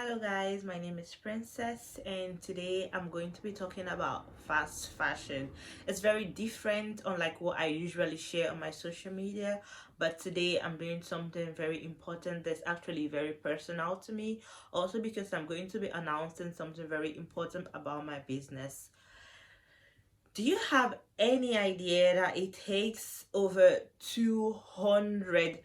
Hello guys, my name is Princess and today I'm going to be talking about fast fashion. It's very different unlike what I usually share on my social media, but today I'm doing something very important that's actually very personal to me, also because I'm going to be announcing something very important about my business. Do you have any idea that it takes over 200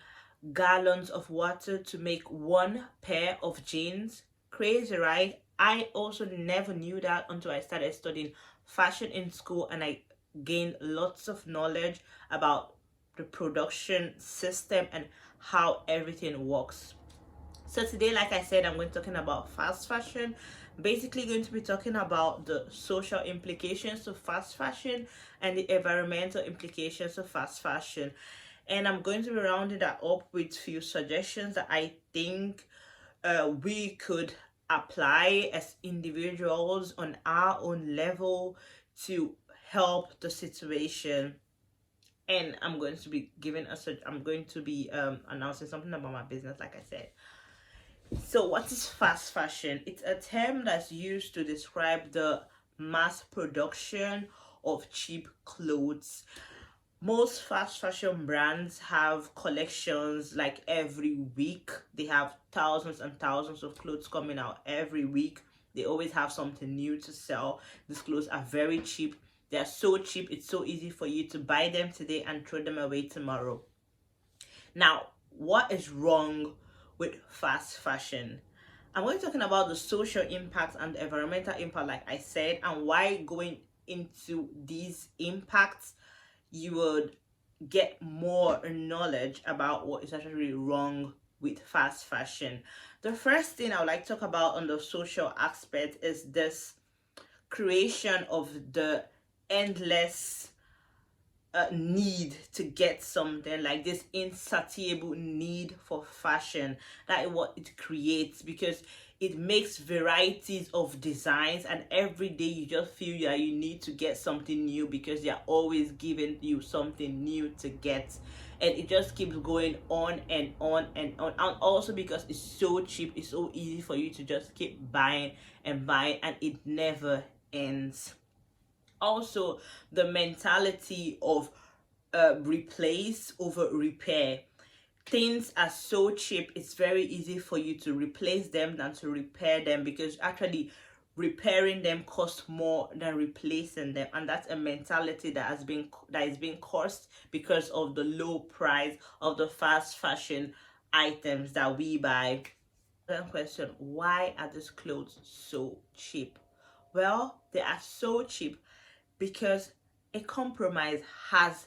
gallons of water to make one pair of jeans? Crazy, right? I also never knew that until I started studying fashion in school and I gained lots of knowledge about the production system and how everything works. So today, like I said, I'm going to be talking about fast fashion. Basically going to be talking about the social implications of fast fashion and the environmental implications of fast fashion. And I'm going to be rounding that up with few suggestions that I think we could apply as individuals on our own level to help the situation. And I'm going to be I'm going to be announcing something about my business, like I said. So, what is fast fashion? It's a term that's used to describe the mass production of cheap clothes. Most fast fashion brands have collections like every week. They have thousands and thousands of clothes coming out every week. They always have something new to sell. These clothes are very cheap. They're so cheap, it's so easy for you to buy them today and throw them away tomorrow. Now, what is wrong with fast fashion? I'm going to be talking about the social impact and the environmental impact, like I said, and why going into these impacts, you would get more knowledge about what is actually wrong with fast fashion. The first thing I would like to talk about on the social aspect is this creation of the endless need to get something, like this insatiable need for fashion. That is what it creates, because it makes varieties of designs and every day you just feel that you need to get something new because they're always giving you something new to get, and it just keeps going on and on and on. And also because it's so cheap, it's so easy for you to just keep buying and buying, and it never ends. Also, the mentality of replace over repair. Things are so cheap, it's very easy for you to replace them than to repair them, because actually repairing them costs more than replacing them, and that's a mentality that is being caused because of the low price of the fast fashion items that we buy. Second question: why are these clothes so cheap? Well, they are so cheap because a compromise has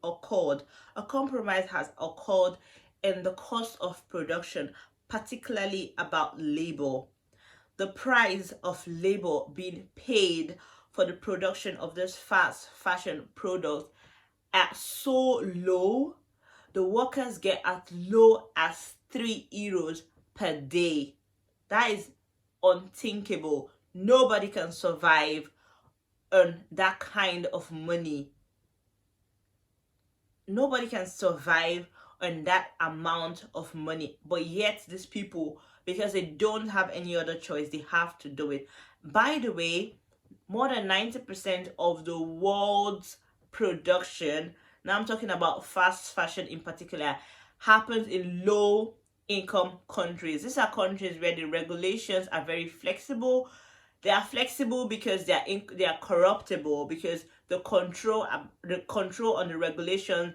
occurred. A compromise has occurred in the cost of production, particularly about labor. The price of labor being paid for the production of this fast fashion product are so low. The workers get as low as €3 per day. That is unthinkable. Nobody can survive on that kind of money. Nobody can survive on that amount of money, but yet these people, because they don't have any other choice, they have to do it. By the way, more than 90% of the world's production, now I'm talking about fast fashion in particular, happens in low income countries. These are countries where the regulations are very flexible. They are flexible because they are corruptible, because the control on the regulation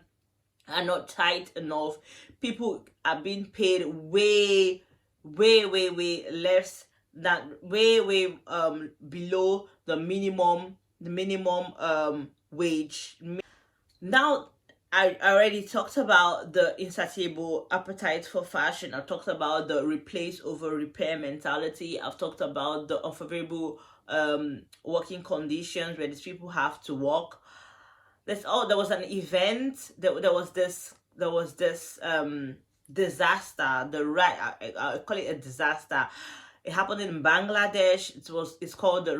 are not tight enough. People are being paid way less than way below the minimum wage. Now, I already talked about the insatiable appetite for fashion. I've talked about the replace over repair mentality. I've talked about the unfavorable working conditions where these people have to work. There was an event. There was this disaster. I call it a disaster. It happened in Bangladesh. It's called the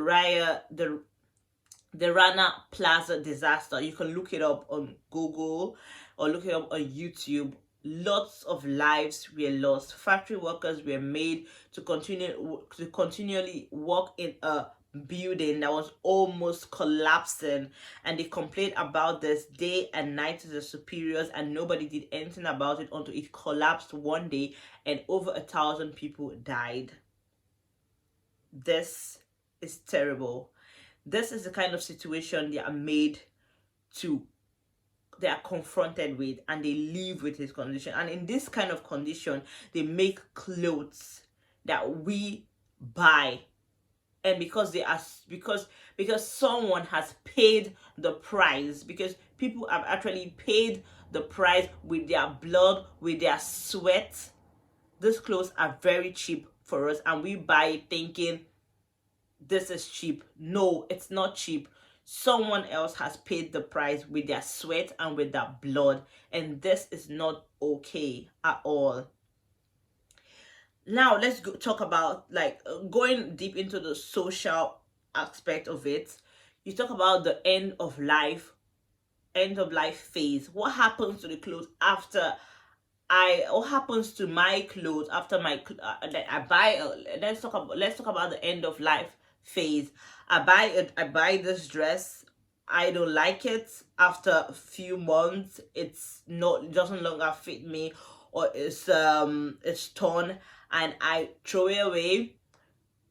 Rana Plaza disaster. You can look it up on Google or look it up on YouTube. lots of lives were lost. Factory workers were made to continually work in a building that was almost collapsing, and they complained about this day and night to the superiors, and nobody did anything about it until it collapsed one day and over 1,000 people died. This is terrible. This is the kind of situation they are confronted with, and they live with this condition. And in this kind of condition, they make clothes that we buy, and because someone has paid the price, because people have actually paid the price with their blood, with their sweat, these clothes are very cheap for us, and we buy it thinking this is cheap. No, it's not cheap. Someone else has paid the price with their sweat and with their blood, and this is not okay at all. Now let's talk about, like, going deep into the social aspect of it. You talk about the end of life phase. What happens to the clothes after what happens to my clothes after I buy let's talk about the end of life phase. I buy this dress, I don't like it. After a few months, it doesn't longer fit me, or it's torn, and I throw it away.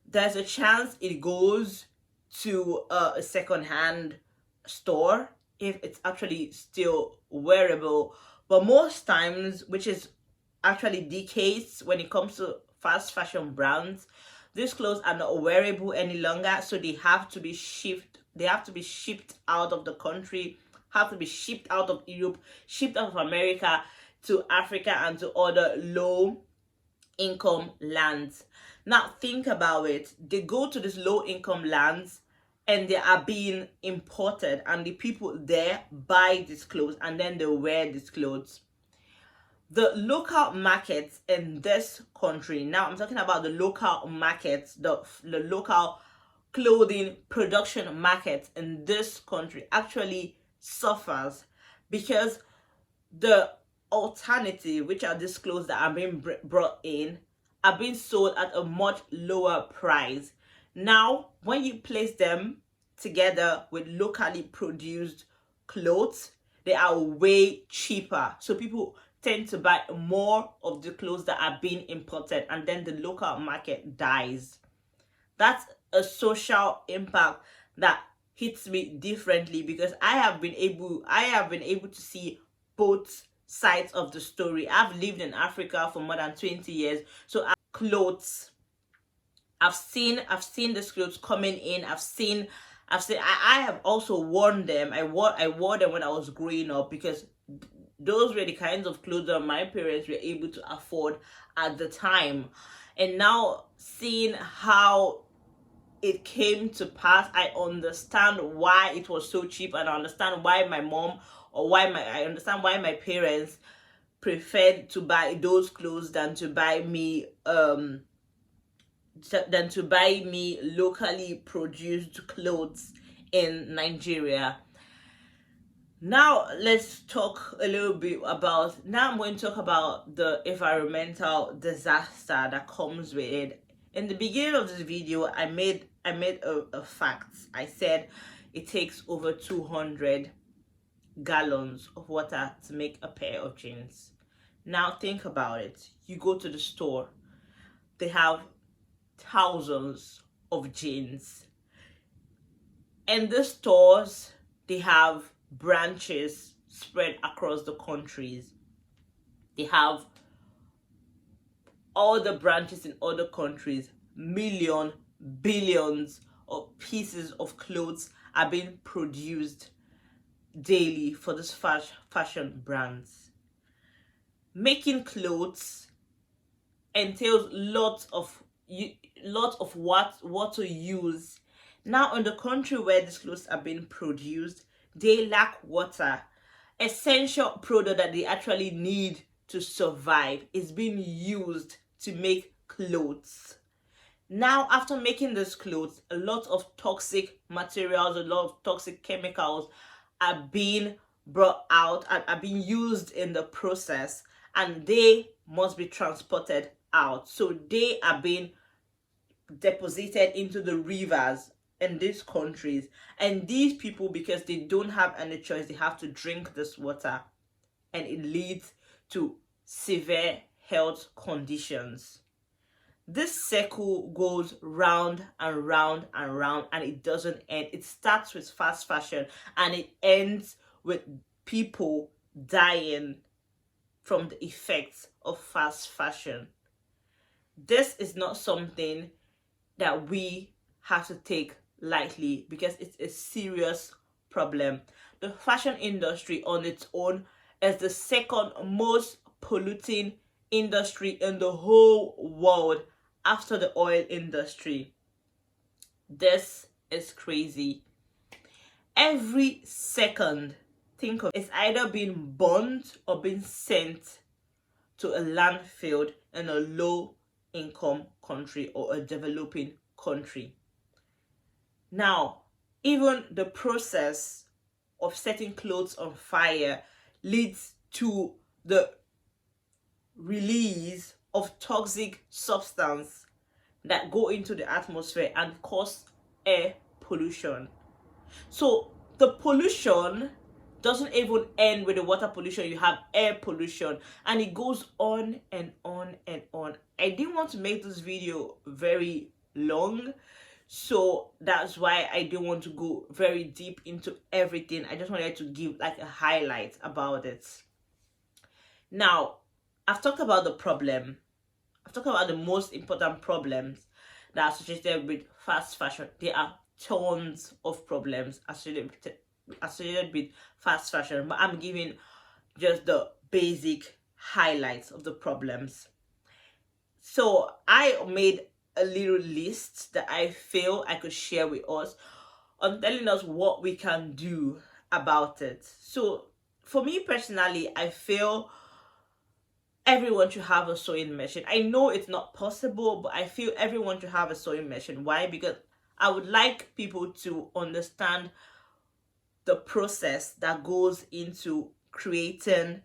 There's a chance it goes to a second-hand store if it's actually still wearable. But most times, which is actually the case when it comes to fast fashion brands, these clothes are not wearable any longer, so they have to be shipped. They have to be shipped out of the country, have to be shipped out of Europe, shipped out of America to Africa and to other low-income lands. Now think about it. They go to these low-income lands, and they are being imported, and the people there buy these clothes and then they wear these clothes. The local markets in this country, now I'm talking about the local markets, the local clothing production market in this country actually suffers, because the alternative, which are these clothes that are being brought in, are being sold at a much lower price. Now, when you place them together with locally produced clothes, they are way cheaper. So people tend to buy more of the clothes that are being imported, and then the local market dies. That's a social impact that hits me differently, because I have been able to see both sides of the story. I've lived in Africa for more than 20 years, so I've seen these clothes coming in. I have also worn them. I wore them when I was growing up, because those were the kinds of clothes that my parents were able to afford at the time. And now, seeing how it came to pass, I understand why it was so cheap, and I understand why I understand why my parents preferred to buy those clothes than to buy me locally produced clothes in Nigeria. Now let's talk a little bit about, now I'm going to talk about the environmental disaster that comes with it. In the beginning of this video, I made a fact. I said it takes over 200 gallons of water to make a pair of jeans. Now think about it. You go to the store, they have thousands of jeans. And the stores, they have branches spread across the countries. They have all the branches in other countries. Billions of pieces of clothes are being produced daily for these fashion brands. Making clothes entails lots of what to use. Now, in the country where these clothes are being produced, they lack water. Essential product that they actually need to survive is being used to make clothes. Now, after making these clothes, a lot of toxic materials, a lot of toxic chemicals are being brought out and are being used in the process, and they must be transported out. So they are being deposited into the rivers in these countries, and these people, because they don't have any choice, they have to drink this water, and it leads to severe health conditions. This circle goes round and round and round, and it doesn't end. It starts with fast fashion and it ends with people dying from the effects of fast fashion. This is not something that we have to take lightly, because it's a serious problem. The fashion industry on its own is the second most polluting industry in the whole world after the oil industry. This is crazy. Every second, think of, it's either being burnt or being sent to a landfill in a low income country or a developing country. Now, even the process of setting clothes on fire leads to the release of toxic substance that go into the atmosphere and cause air pollution. So the pollution doesn't even end with the water pollution. You have air pollution, and it goes on and on and on. I didn't want to make this video very long, so that's why I didn't want to go very deep into everything. I just wanted to give like a highlight about it. Now, I've talked about the problem. I've talked about the most important problems that are associated with fast fashion. There are tons of problems associated with fast fashion, but I'm giving just the basic highlights of the problems. So I made a little list that I feel I could share with us on telling us what we can do about it. So for me personally, I feel everyone should have a sewing machine. I know it's not possible, but I feel everyone should have a sewing machine. Why? Because I would like people to understand the process that goes into creating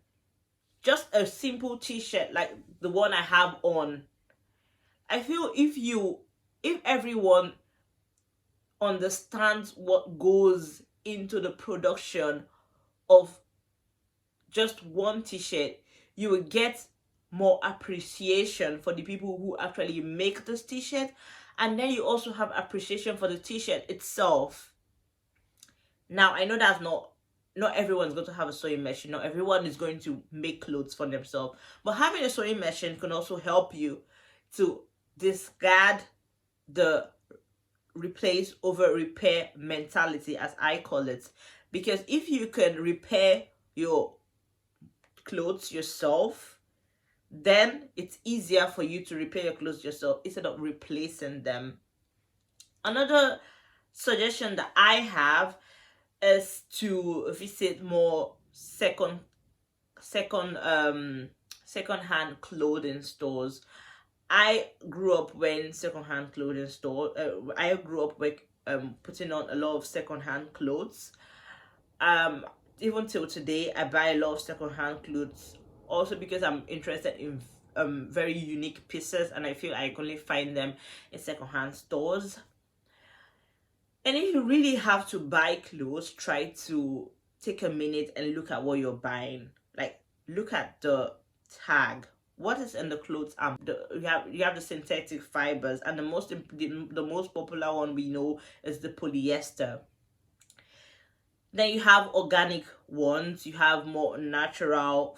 just a simple t-shirt like the one I have on. I feel if everyone understands what goes into the production of just one t-shirt, you will get more appreciation for the people who actually make this t-shirt, and then you also have appreciation for the t-shirt itself. Now, I know that's not everyone's going to have a sewing machine. Not everyone is going to make clothes for themselves, but having a sewing machine can also help you to discard the replace over repair mentality, as I call it. Because if you can repair your clothes yourself, then it's easier for you to repair your clothes yourself instead of replacing them. Another suggestion that I have is to visit more second-hand clothing stores. I grew up when second-hand clothing store. I grew up with putting on a lot of second-hand clothes. Even till today, I buy a lot of second-hand clothes. Also because I'm interested in very unique pieces, and I feel I can only find them in second-hand stores. And if you really have to buy clothes, try to take a minute and look at what you're buying. Like, look at the tag. What is in the clothes? You have the synthetic fibers, and the most popular one we know is the polyester. Then you have organic ones. You have more natural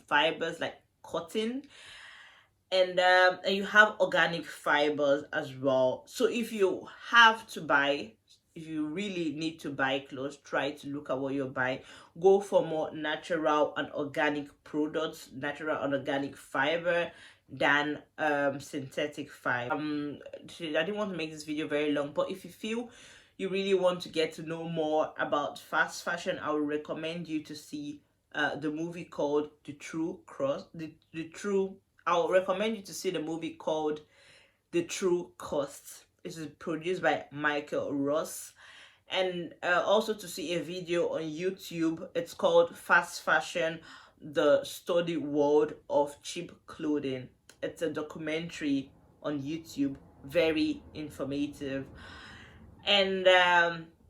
fibers like cotton, and you have organic fibers as well. So if you really need to buy clothes, try to look at what you're buying. Go for more natural and organic products, natural and organic fiber, than synthetic fiber. I didn't want to make this video very long, but if you feel you really want to get to know more about fast fashion, I would recommend you to see the movie called I'll recommend you to see the movie called The True Cost. It is produced by Michael Ross, and also to see a video on YouTube. It's called Fast Fashion: The Sturdy World of Cheap Clothing. It's a documentary on YouTube, very informative. And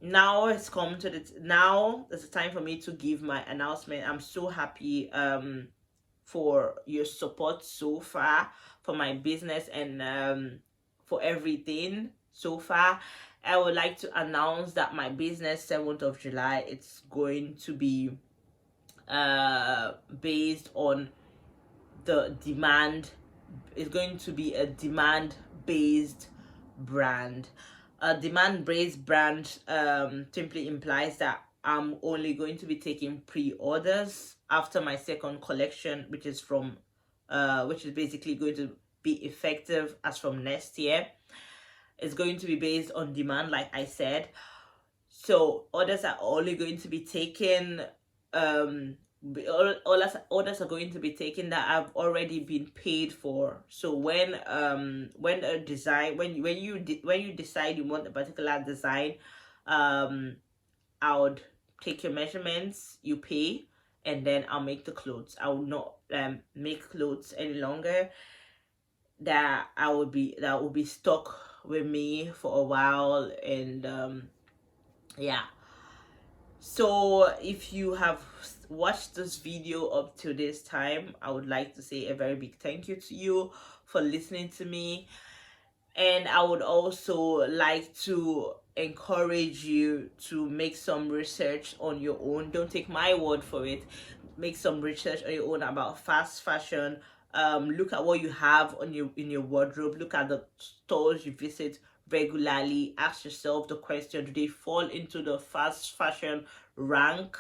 now it's come to now it's time for me to give my announcement. I'm so happy for your support so far, for my business, and for everything so far. I would like to announce that my business 7th of July, it's going to be based on the demand. It's going to be a demand based brand. A demand based brand simply implies that I'm only going to be taking pre-orders after my second collection, which is basically going to be effective as from next year. It's going to be based on demand, like I said. So orders are only going to be taken orders are going to be taken that have already been paid for. So when a design, when you decide you want a particular design, I would take your measurements, you pay, and then I'll make the clothes. I will not make clothes any longer. That will be stuck with me for a while. And yeah, so if you have watched this video up to this time, I would like to say a very big thank you to you for listening to me. And I would also like to encourage you to make some research on your own. Don't take my word for it. Make some research on your own about fast fashion. Look at what you have on in your wardrobe. Look at the stores you visit regularly. Ask yourself the question: do they fall into the fast fashion rank?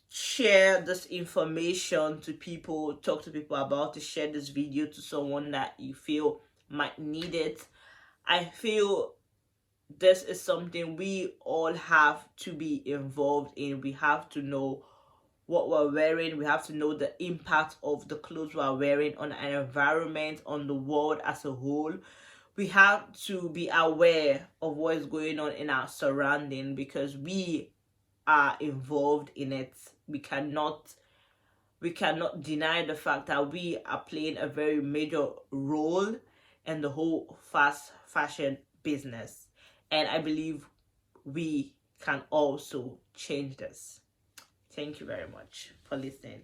Share this information to people. Talk to people about it. Share this video to someone that you feel might need it. I feel this is something we all have to be involved in. We have to know what we're wearing. We have to know the impact of the clothes we're wearing on our environment, on the world as a whole. We have to be aware of what is going on in our surrounding, because we are involved in it. We cannot deny the fact that we are playing a very major role in the whole fast fashion business. And I believe we can also change this. Thank you very much for listening.